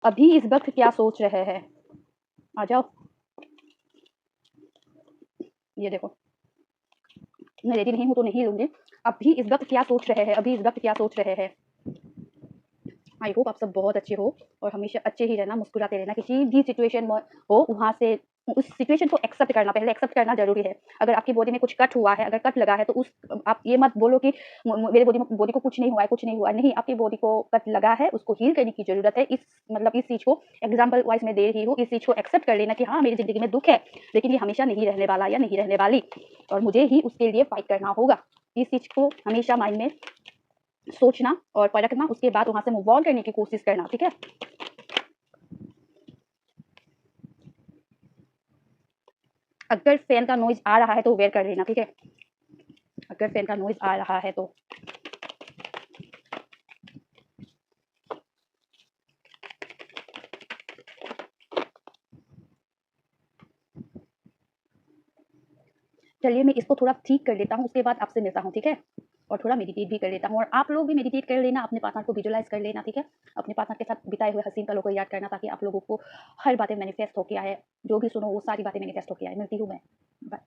अभी इस वक्त क्या सोच रहे हैं? आ जाओ, ये देखो, मैं रेडी नहीं हूँ तो नहीं लूंगी। अभी इस वक्त क्या सोच रहे हैं? अभी इस वक्त क्या सोच रहे हैं? आई होप आप सब बहुत अच्छे हो और हमेशा अच्छे ही रहना, मुस्कुराते रहना। किसी भी सिचुएशन में हो वहाँ से उस सिचुएशन को एक्सेप्ट करना, पहले एक्सेप्ट करना ज़रूरी है। अगर आपकी बॉडी में कुछ कट हुआ है, अगर कट लगा है तो उस आप ये मत बोलो कि मेरे बॉडी को कुछ नहीं हुआ है, कुछ नहीं हुआ है। नहीं, आपकी बॉडी को कट लगा है, उसको हील करने की ज़रूरत है। इस चीज़ को एग्जाम्पल वाइज़ मैं दे रही हूँ, इस चीज़ को एक्सेप्ट कर लेना कि हाँ, मेरी ज़िंदगी में दुःख है, लेकिन ये हमेशा नहीं रहने वाला या नहीं रहने वाली, और मुझे ही उसके लिए फाइट करना होगा। इस चीज़ को हमेशा माइंड में सोचना और परखना, उसके बाद वहाँ से मूव ऑन करने की कोशिश करना, ठीक है? अगर फैन का नॉइज़ आ रहा है तो वेयर कर लेना, ठीक है? अगर फैन का नॉइज़ आ रहा है तो। चलिए मैं इसको थोड़ा ठीक कर लेता हूँ, उसके बाद आपसे मिलता हूँ, ठीक है? और थोड़ा मेडिटेट भी कर लेता हूँ, और आप लोग भी मेडिटेट कर लेना, अपने पार्टनर को विजुअलाइज़ कर लेना, ठीक है? अपने पार्टनर के साथ बिताए हुए हसीन पलों को याद करना, ताकि आप लोगों को हर बातें मैनिफेस्ट होके आए, जो भी सुनो वो सारी बातें मैनिफेस्ट होके आए। मिलती हूँ मैं। बाय।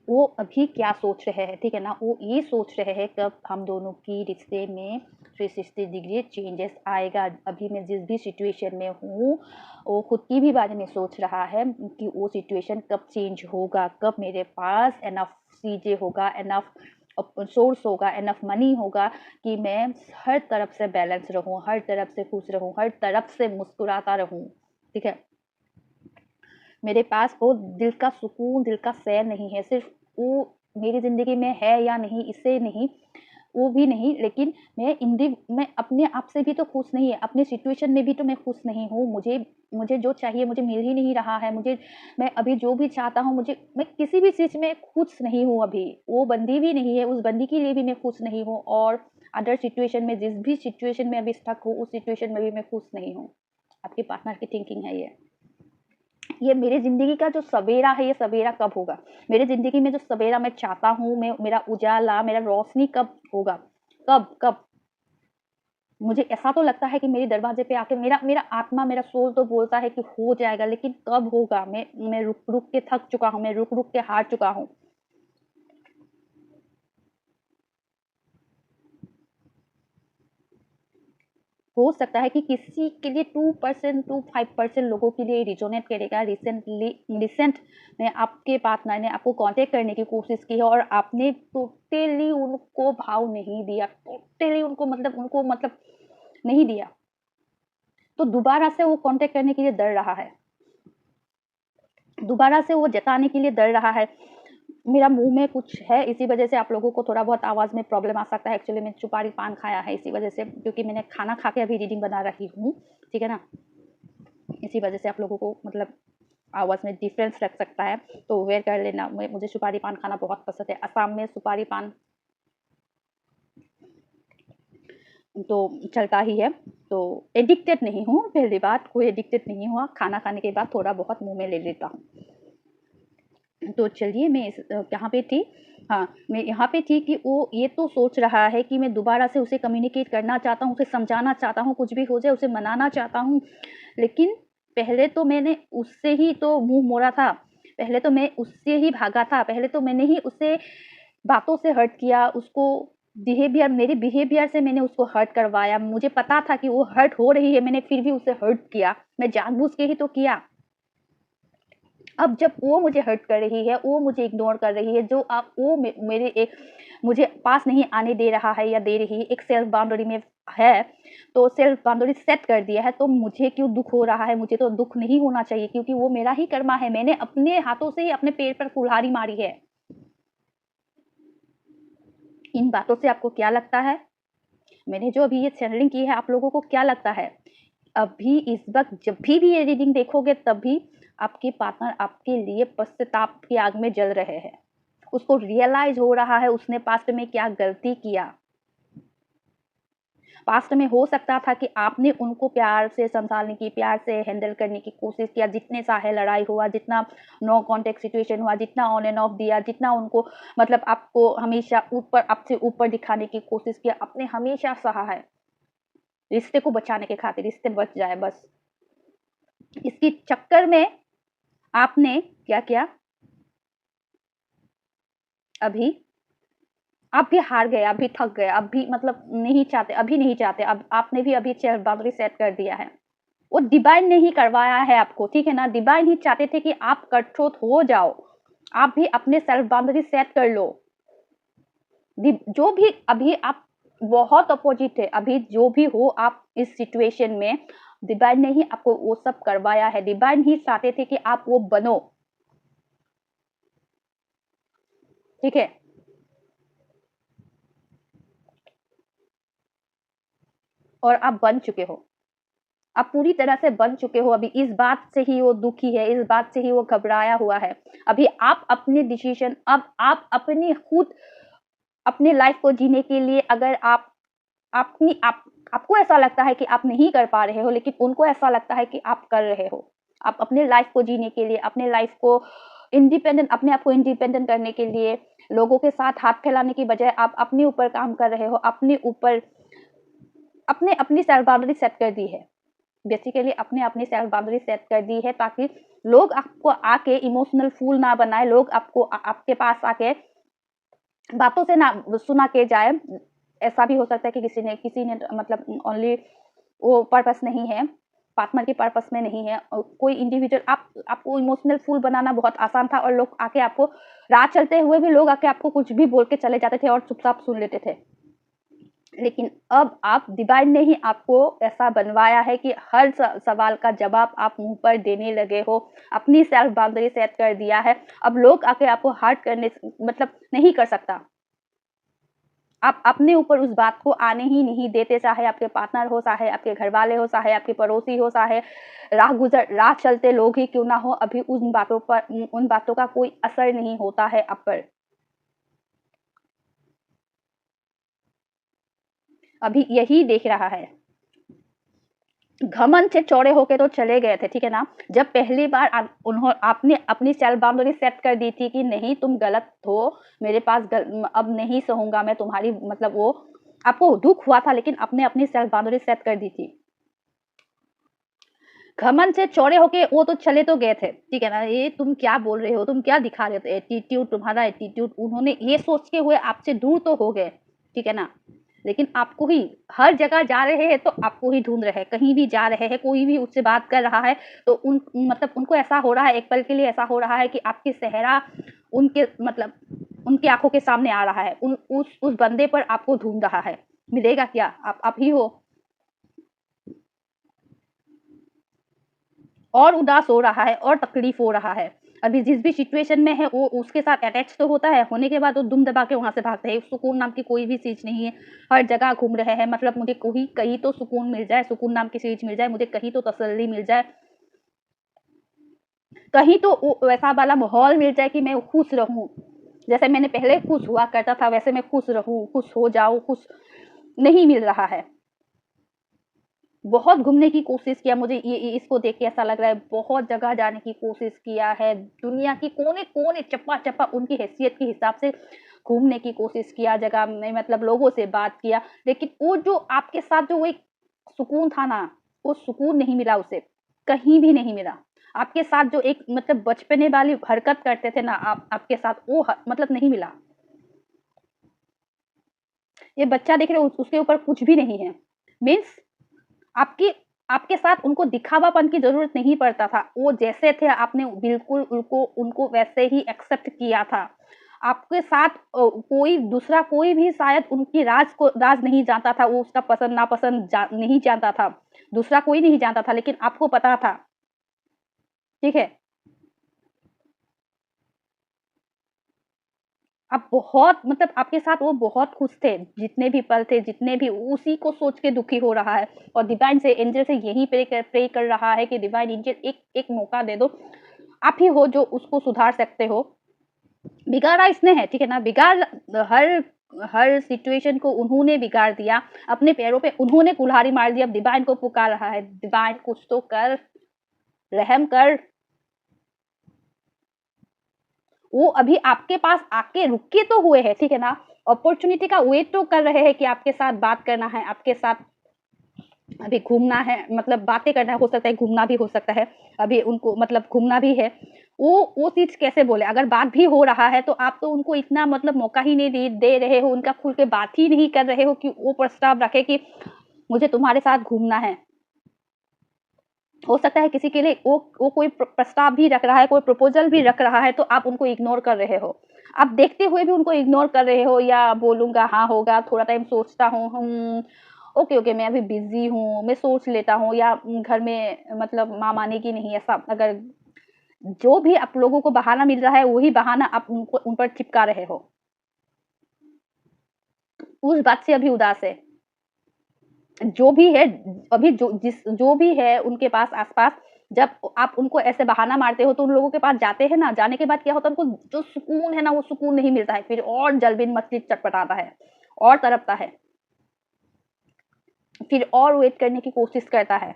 वो अभी क्या सोच रहे हैं, ठीक है ना? वो ये सोच रहे हैं कब हम दोनों की रिश्ते में 360 डिग्री चेंजेस आएगा। अभी मैं जिस भी सिचुएशन में हूँ, वो खुद की भी बारे में सोच रहा है कि वो सिचुएशन कब चेंज होगा, कब मेरे पास एनफ चीज़ें होगा, एनफ सोर्स होगा, एनफ मनी होगा कि मैं हर तरफ से बैलेंस रहूँ, हर तरफ से खुश रहूँ, हर तरफ से मुस्कुराता रहूँ, ठीक है? मेरे पास वो दिल का सुकून, दिल का चैन नहीं है। सिर्फ़ वो मेरी ज़िंदगी में है या नहीं, इससे नहीं, वो भी नहीं, लेकिन मैं अपने आप से भी तो खुश नहीं है, अपने सिचुएशन में भी तो मैं खुश नहीं हूँ। मुझे मुझे जो चाहिए मुझे मिल ही नहीं रहा है। मैं अभी जो भी चाहता हूँ, मैं किसी भी चीज़ में खुश नहीं हूँ अभी। वो बंदी भी नहीं है, उस बंदी के लिए भी मैं खुश नहीं हूँ, और अदर सिचुएशन में, जिस भी सिचुएशन में अभी स्टक हूँ, उस सिचुएशन में भी मैं खुश नहीं हूँ। आपके पार्टनर की थिंकिंग है ये। ये मेरी ज़िंदगी का जो सवेरा है, ये सवेरा कब होगा? मेरी ज़िंदगी में जो सवेरा मैं चाहता हूँ, मेरा उजाला, मेरा रोशनी कब होगा? कब कब? मुझे ऐसा तो लगता है कि मेरे दरवाजे पे आके मेरा मेरा आत्मा, मेरा सोल तो बोलता है कि हो जाएगा, लेकिन कब होगा? मैं रुक-रुक के थक चुका हूँ, मैं रुक-रुक के हार चुका हूँ। हो सकता है कि किसी के लिए 2% टू 5% लोगों के लिए रिजोनेट करेगा। रिसेंट में आपके पार्टनर ने आपको कांटेक्ट करने की कोशिश की है, और आपने टोटली उनको भाव नहीं दिया, टोटली उनको मतलब नहीं दिया। तो दोबारा से वो कांटेक्ट करने के लिए डर रहा है, दोबारा से वो जताने के लिए डर रहा है। मेरा मुँह में कुछ है, इसी वजह से आप लोगों को थोड़ा बहुत आवाज़ में प्रॉब्लम आ सकता है। एक्चुअली मैं सुपारी पान खाया है, इसी वजह से, क्योंकि मैंने खाना खा के अभी रीडिंग बना रही हूँ, ठीक है ना? इसी वजह से आप लोगों को मतलब आवाज़ में डिफ़रेंस लग सकता है, तो अवेयर कर लेना। मुझे सुपारी पान खाना बहुत पसंद है। असम में सुपारी पान तो चलता ही है, तो एडिक्टेड नहीं हूँ, पहली बात, कोई एडिक्टेड नहीं हुआ। खाना खाने के बाद थोड़ा बहुत मुँह में ले लेता हूँ। तो चलिए मैं कहाँ पे थी? हाँ, मैं यहाँ पे थी कि वो ये तो सोच रहा है कि मैं दोबारा से उसे कम्युनिकेट करना चाहता हूँ, उसे समझाना चाहता हूँ, कुछ भी हो जाए उसे मनाना चाहता हूँ। लेकिन पहले तो मैंने उससे ही तो मुँह मोड़ा था, पहले तो मैं उससे ही भागा था, पहले तो मैंने ही उसे बातों से हर्ट किया, उसको मेरे बिहेवियर से मैंने उसको हर्ट करवाया। मुझे पता था कि वो हर्ट हो रही है, मैंने फिर भी उसे हर्ट किया। मैं जानबूझ के ही तो किया। अब जब वो मुझे हर्ट कर रही है, वो मुझे इग्नोर कर रही है, जो आप वो मेरे एक मुझे पास नहीं आने दे रहा है या दे रही है, एक सेल्फ बाउंड्री में है, तो सेल्फ बाउंड्री सेट कर दिया है, तो मुझे क्यों दुःख हो रहा है? मुझे तो दुःख नहीं होना चाहिए, क्योंकि वो मेरा ही कर्मा है। मैंने अपने हाथों से ही अपने पेट पर कुल्हाड़ी मारी है। इन बातों से आपको क्या लगता है? मैंने जो अभी ये चैनलिंग की है, आप लोगों को क्या लगता है? अभी इस वक़्त जब भी ये रीडिंग देखोगे, तभी आपके पार्टनर आपके लिए पश्चाताप की आग में जल रहे हैं। उसको रियलाइज़ हो रहा है उसने पास्ट में क्या गलती किया। पास्ट में हो सकता था कि आपने उनको प्यार से सँभालने की, प्यार से हैंडल करने की कोशिश किया, जितने चाहे लड़ाई हुआ, जितना नो कॉन्टैक्ट सिचुएशन हुआ, जितना ऑन एंड ऑफ दिया, जितना उनको मतलब आपको हमेशा आपसे ऊपर दिखाने की कोशिश किया, आपने हमेशा सहा है। रिश्ते को बचाने के खातिर, रिश्ते बच जाए बस। इसके चक्कर में आपने क्या किया, अभी आप भी हार गए, आप भी थक गए, आप भी मतलब नहीं चाहते, अभी नहीं चाहते, अब आपने भी अभी सेल्फ बाउंड्री सेट कर दिया है। वो डिवाइन ने ही करवाया है आपको, ठीक है ना। डिवाइन ही चाहते थे कि आप कठोर हो जाओ, आप भी अपने सेल्फ बाउंड्री सेट कर लो। जो भी अभी आप बहुत अपोजिट है, अभी जो भी हो आप इस सिचुएशन में, डिवाइन ने ही आपको वो सब करवाया है। डिवाइन ही चाहते थे कि आप वो बनो, ठीक है। और आप बन चुके हो, आप पूरी तरह से बन चुके हो। अभी इस बात से ही वो दुखी है, इस बात से ही वो घबराया हुआ है। अभी आप अपने डिसीजन, अब आप अपनी खुद अपने लाइफ को जीने के लिए, अगर आप अपनी आपको ऐसा लगता है कि आप नहीं कर पा रहे हो, लेकिन उनको ऐसा लगता है कि आप कर रहे हो। आप अपने लाइफ को जीने के लिए, अपने लाइफ को इंडिपेंडेंट, अपने आप को इंडिपेंडेंट करने के लिए लोगों के साथ हाथ फैलाने की बजाय आप अपने ऊपर काम कर रहे हो, अपने ऊपर अपनी सेल्फ बाउंड्री सेट कर दी है। बेसिकली अपनी सेल्फ बाउंड्री सेट कर दी है, ताकि लोग आपको आके इमोशनल फूल ना बनाए, लोग आपको आपके पास आके बातों से ना सुना के जाए। ऐसा भी हो सकता है कि किसी ने मतलब ओनली वो पर्पस नहीं है, पार्टनर के पर्पस में नहीं है, कोई इंडिविजुअल आपको इमोशनल फूल बनाना बहुत आसान था, और लोग आके आपको, राह चलते हुए भी लोग आके आपको कुछ भी बोल के चले जाते थे और चुपचाप सुन लेते थे। लेकिन अब आप, डिवाइन ने ही आपको ऐसा बनवाया है कि हर सवाल का जवाब आप मुंह पर देने लगे हो, अपनी सेल्फ बाउंड्री सेट कर दिया है। अब लोग आके आपको हर्ट करने मतलब नहीं कर सकता। आप अपने ऊपर उस बात को आने ही नहीं देते, चाहे आपके पार्टनर हो, चाहे आपके घर वाले हो, चाहे आपके पड़ोसी हो, चाहे राह चलते लोग ही क्यों ना हो, अभी उन बातों का कोई असर नहीं होता है आप पर। अभी यही देख रहा है, घमंड से चौड़े होके तो चले गए थे, ठीक है ना। जब पहली बार आपने अपनी सेल्फ बाउंड्री सेट कर दी थी कि नहीं तुम गलत हो, मेरे पास अब नहीं सहूंगा मैं तुम्हारी, मतलब वो आपको दुख हुआ था, लेकिन आपने अपनी सेल्फ बाउंड्री सेट कर दी थी। घमंड से चौड़े होके वो तो चले तो गए थे, ठीक है ना। ये तुम क्या बोल रहे हो, तुम क्या दिखा रहे हो, एटीट्यूड, तुम्हारा एटीट्यूड, उन्होंने ये सोच के हुए आपसे दूर तो हो गए, ठीक है ना। लेकिन आपको ही, हर जगह जा रहे हैं तो आपको ही ढूंढ रहे हैं, कहीं भी जा रहे हैं, कोई भी उससे बात कर रहा है तो मतलब उनको ऐसा हो रहा है, एक पल के लिए ऐसा हो रहा है कि आपकी चेहरा उनके मतलब उनकी आंखों के सामने आ रहा है, उस बंदे पर आपको ढूंढ रहा है। मिलेगा क्या, आप ही हो। और उदास हो रहा है और तकलीफ हो रहा है। अभी जिस भी सिचुएशन में है वो उसके साथ अटैच तो होता है, होने के बाद वो दुम दबा के वहां से भागता है। सुकून नाम की कोई भी चीज नहीं है, हर जगह घूम रहे हैं, मतलब मुझे कोई कहीं तो सुकून मिल जाए, सुकून नाम की चीज मिल जाए, मुझे कहीं तो तसल्ली मिल जाए, कहीं तो वैसा वाला माहौल मिल जाए कि मैं खुश रहूं, जैसे मैंने पहले खुश हुआ करता था वैसे मैं खुश रहूं, खुश हो जाऊं, खुश नहीं मिल रहा है। बहुत घूमने की कोशिश किया, मुझे ये इसको देख के ऐसा लग रहा है, बहुत जगह जाने की कोशिश किया है, दुनिया की कोने कोने चप्पा चप्पा उनकी हैसियत के हिसाब से घूमने की कोशिश किया, जगह में मतलब लोगों से बात किया, लेकिन वो जो आपके साथ जो वो एक सुकून था ना, वो सुकून नहीं मिला, उसे कहीं भी नहीं मिला। आपके साथ जो एक मतलब बचपने वाली हरकत करते थे ना आपके साथ, वो मतलब नहीं मिला। ये बच्चा देख रहे हो, उसके ऊपर कुछ भी नहीं है, मीन्स आपकी आपके साथ उनको दिखावापन की ज़रूरत नहीं पड़ता था। वो जैसे थे आपने बिल्कुल उनको उनको वैसे ही एक्सेप्ट किया था। आपके साथ कोई दूसरा कोई भी शायद उनकी राज़ नहीं जानता था, वो उसका पसंद-नापसंद नहीं जानता था। दूसरा कोई नहीं जानता था, लेकिन आपको पता था, ठीक है? आप बहुत मतलब आपके साथ वो बहुत खुश थे, जितने भी पल थे, जितने भी, उसी को सोच के दुखी हो रहा है, और डिवाइन से, एंजल से यही प्रे कर रहा है कि डिवाइन एंजल एक मौका दे दो। आप ही हो जो उसको सुधार सकते हो। बिगाड़ा इसने है, ठीक है ना। हर हर सिचुएशन को उन्होंने बिगाड़ दिया, अपने पैरों पे उन्होंने कुल्हाड़ी मार दी। अब डिवाइन को पुकार रहा है, डिवाइन कुछ तो कर, रहम कर। वो अभी आपके पास आके रुके तो हुए हैं, ठीक है ना। अपॉर्चुनिटी का वेट तो कर रहे हैं कि आपके साथ बात करना है, आपके साथ अभी घूमना है, मतलब बातें करना हो सकता है, घूमना भी हो सकता है, अभी उनको मतलब घूमना भी है। वो चीज़ कैसे बोले? अगर बात भी हो रहा है तो आप तो उनको इतना मतलब मौका ही नहीं दे दे रहे हो, उनका खुल के बात ही नहीं कर रहे हो कि वो प्रस्ताव रखे कि मुझे तुम्हारे साथ घूमना है। हो सकता है किसी के लिए वो कोई प्रस्ताव भी रख रहा है, कोई प्रपोज़ल भी रख रहा है, तो आप उनको इग्नोर कर रहे हो। आप देखते हुए भी उनको इग्नोर कर रहे हो, या बोलूँगा हाँ होगा, थोड़ा टाइम सोचता हूँ, ओके, ओके मैं अभी बिज़ी हूँ, मैं सोच लेता हूँ, या घर में मतलब माँ मानेगी नहीं, ऐसा अगर जो भी आप लोगों को बहाना मिल रहा है, वही बहाना आप उनको उन पर चिपका रहे हो। उस बात से अभी उदास है। जो भी है, अभी जो भी है उनके पास आस-पास, जब आप उनको ऐसे बहाना मारते हो तो उन लोगों के पास जाते हैं ना, जाने के बाद क्या होता है, उनको जो सुकून है ना, वो सुकून नहीं मिलता है, फिर और जलबिन मस्ती चटपटाता है, और तड़पता है, फिर और वेट करने की कोशिश करता है,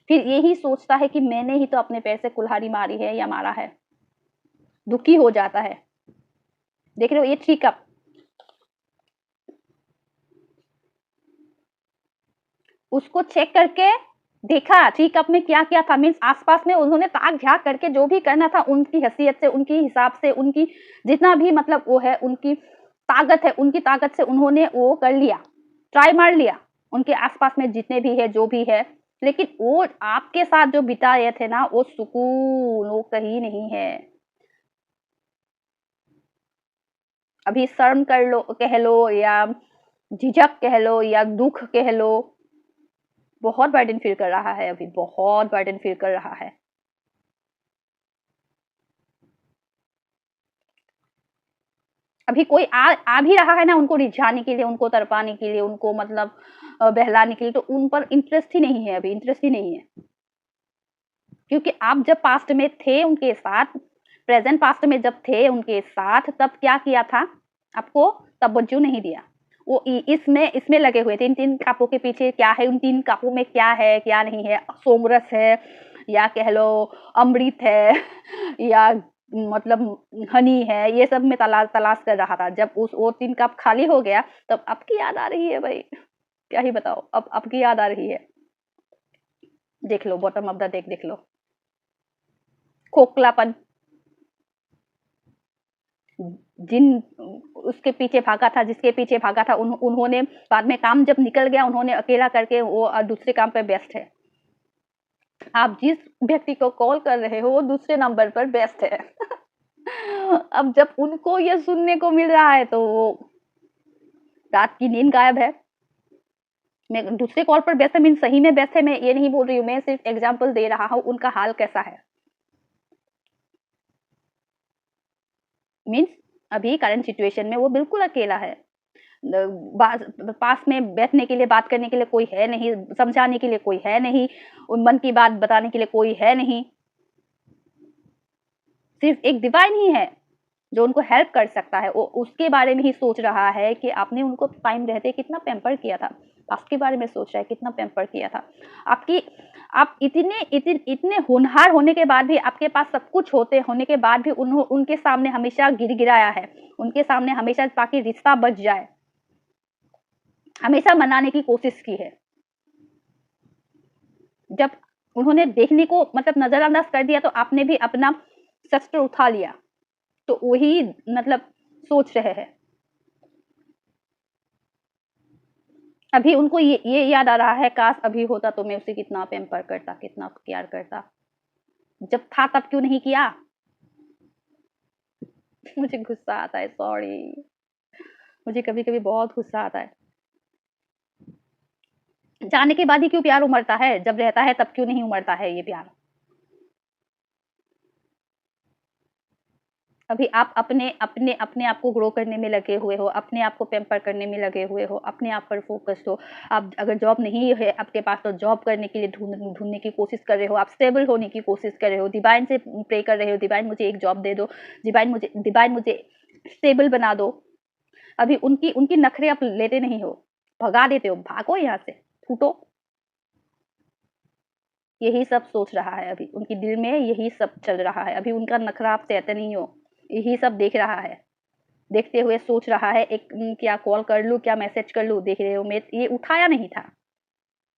फिर यही सोचता है कि मैंने ही तो अपने पैर से कुल्हाड़ी मारी है या मारा है, दुखी हो जाता है। देख रहे हो ये थ्री कप, उसको चेक करके देखा थ्री कप में क्या क्या था, मीन्स आसपास में उन्होंने ताक झाँक करके जो भी करना था उनकी हैसियत से, उनकी हिसाब से, उनकी जितना भी मतलब वो है, उनकी ताकत है, उनकी ताकत से उन्होंने वो कर लिया, ट्राई मार लिया, उनके आसपास में जितने भी है, जो भी है, लेकिन वो आपके साथ जो बिताए थे ना, वो सुकून वो कहीं नहीं है। अभी शर्म कर लो, कह लो, या झिझक कह लो, या दुख कह लो, बहुत बर्डन फील कर रहा है, अभी बहुत बर्डन फील कर रहा है। अभी कोई आ भी रहा है ना उनको रिझाने के लिए, उनको तड़पाने के लिए, उनको मतलब बहलाने के लिए, तो उन पर इंटरेस्ट ही नहीं है, अभी इंटरेस्ट ही नहीं है। क्योंकि आप जब पास्ट में थे उनके साथ, प्रेजेंट पास्ट में जब थे उनके साथ, तब क्या किया था? आपको तवज्जो नहीं दिया। वो इसमें लगे हुए थे, इन 3 कापों के पीछे क्या है, उन 3 कापों में क्या है, क्या नहीं है, सोमरस है, या कह लो अमृत है, या मतलब हनी है, ये सब में तलाश तलाश कर रहा था। जब उस वो 3 कप खाली हो गया, तब आपकी याद आ रही है भई, क्या ही बताओ, अब आपकी याद आ रही है। देख लो बॉटम ऑफ द डेक, देख लो। खोखलापन, जिन उसके पीछे भागा था, जिसके पीछे भागा था, उन्होंने बाद में काम जब निकल गया, उन्होंने अकेला करके वो दूसरे काम पे व्यस्त है। आप जिस व्यक्ति को कॉल कर रहे हो वो दूसरे नंबर पर व्यस्त है। अब जब उनको ये सुनने को मिल रहा है तो वो रात की नींद गायब है। मैं दूसरे कॉल पर व्यस्त है, मीन सही में व्यस्त है, मैं ये नहीं बोल रही हूँ, मैं सिर्फ एग्जांपल दे रहा हूँ उनका हाल कैसा है। मीन्स अभी करंट सिचुएशन में वो बिल्कुल अकेला है। पास में बैठने के लिए, बात करने के लिए कोई है नहीं, समझाने के लिए कोई है नहीं, मन की बात बताने के लिए कोई है नहीं, सिर्फ एक डिवाइन ही है जो उनको हेल्प कर सकता है। वो उसके बारे में ही सोच रहा है कि आपने उनको टाइम रहते कितना पैम्पर किया था, पास्ट के बारे में सोच रहा है कितना पैम्पर किया था। आपकी आप इतने होनहार होने के बाद भी, आपके पास सब कुछ होने के बाद भी उनके सामने हमेशा गिड़गिड़ाया है, उनके सामने हमेशा ताकि रिश्ता बच जाए, हमेशा मनाने की कोशिश की है। जब उन्होंने देखने को मतलब नजरअंदाज कर दिया, तो आपने भी अपना शस्त्र उठा लिया, तो वही मतलब सोच रहे हैं। अभी उनको ये याद आ रहा है, काश अभी होता तो मैं उसे कितना पैम्पर करता, कितना प्यार करता, जब था तब क्यों नहीं किया। मुझे गुस्सा आता है, सॉरी, मुझे कभी कभी बहुत गुस्सा आता है। जाने के बाद ही क्यों प्यार उमड़ता है, जब रहता है तब क्यों नहीं उमड़ता है ये प्यार। अभी आप अपने अपने अपने आप को ग्रो करने में लगे हुए हो, अपने आप को पैम्पर करने में लगे हुए हो, अपने आप पर फोकस्ड हो। आप अगर जॉब नहीं है आपके पास, तो जॉब करने के लिए ढूंढने की कोशिश कर रहे हो, आप स्टेबल होने की कोशिश कर रहे हो, डिवाइन से प्रे कर रहे हो, डिवाइन मुझे एक जॉब दे दो, डिवाइन मुझे स्टेबल बना दो। अभी उनकी उनकी नखरे आप लेते नहीं हो, भगा देते हो, भागो यहाँ से, छूटो। यही सब सोच रहा है अभी, उनकी दिल में यही सब चल रहा है। अभी उनका नखरा आप सहते नहीं हो, यही सब देख रहा है। देखते हुए सोच रहा है, एक क्या कॉल कर लूँ, क्या मैसेज कर लूँ, देख रहे हो मैं ये उठाया नहीं था।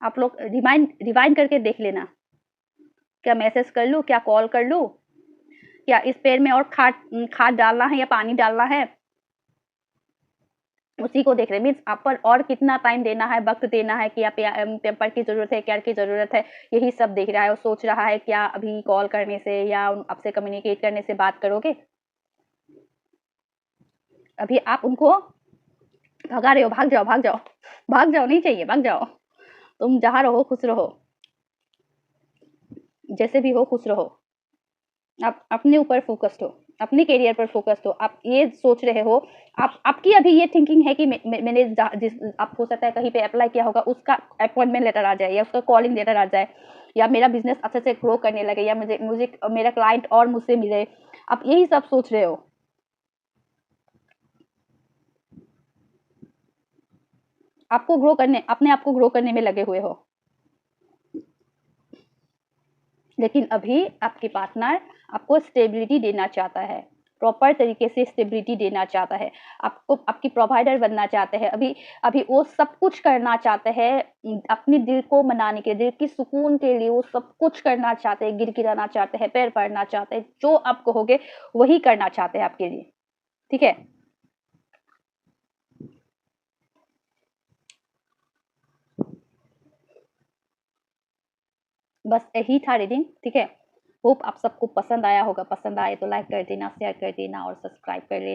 आप लोग रिवाइंड करके देख लेना, क्या मैसेज कर लूँ, क्या कॉल कर लूँ, क्या इस पेड़ में और खाद डालना है या पानी डालना है, उसी को देख रहे हैं। मीन्स आप पर और कितना टाइम देना है, वक्त देना है, क्या पेपर की ज़रूरत है, केयर की ज़रूरत है, यही सब देख रहा है और सोच रहा है क्या अभी कॉल करने से या आपसे कम्युनिकेट करने से बात करोगे। अभी आप उनको भगा रहे हो, भाग जाओ, भाग जाओ, भाग जाओ, नहीं चाहिए, भाग जाओ। तुम जहाँ रहो खुश रहो, जैसे भी हो खुश रहो। आप अपने ऊपर फोकस्ड हो, अपने करियर पर फोकस्ड हो। आप ये सोच रहे हो, आपकी अभी ये थिंकिंग है कि मैंने जिस आप हो सकता है कहीं पे अप्लाई किया होगा, उसका अपॉइंटमेंट लेटर आ जाए या उसका कॉलिंग लेटर आ जाए या मेरा बिजनेस अच्छे से ग्रो करने लगे या मुझे मुझे मेरा क्लाइंट और मुझसे मिले। आप यही सब सोच रहे हो। आपको ग्रो करने अपने आप को ग्रो करने में लगे हुए हो, लेकिन अभी आपके पार्टनर आपको स्टेबिलिटी देना चाहता है, प्रॉपर तरीके से स्टेबिलिटी देना चाहता है, आपको आपकी प्रोवाइडर बनना चाहते हैं। अभी अभी वो सब कुछ करना चाहते हैं, अपने दिल को मनाने के, दिल की सुकून के लिए वो सब कुछ करना चाहते हैं, गिड़गिड़ाना चाहते हैं, पैर पड़ना चाहते हैं, जो आप कहोगे वही करना चाहते हैं आपके लिए, ठीक है? बस यही था रीडिंग, ठीक है? होप आप सबको पसंद आया होगा, पसंद आए तो लाइक कर देना, शेयर कर देना और सब्सक्राइब कर लेना।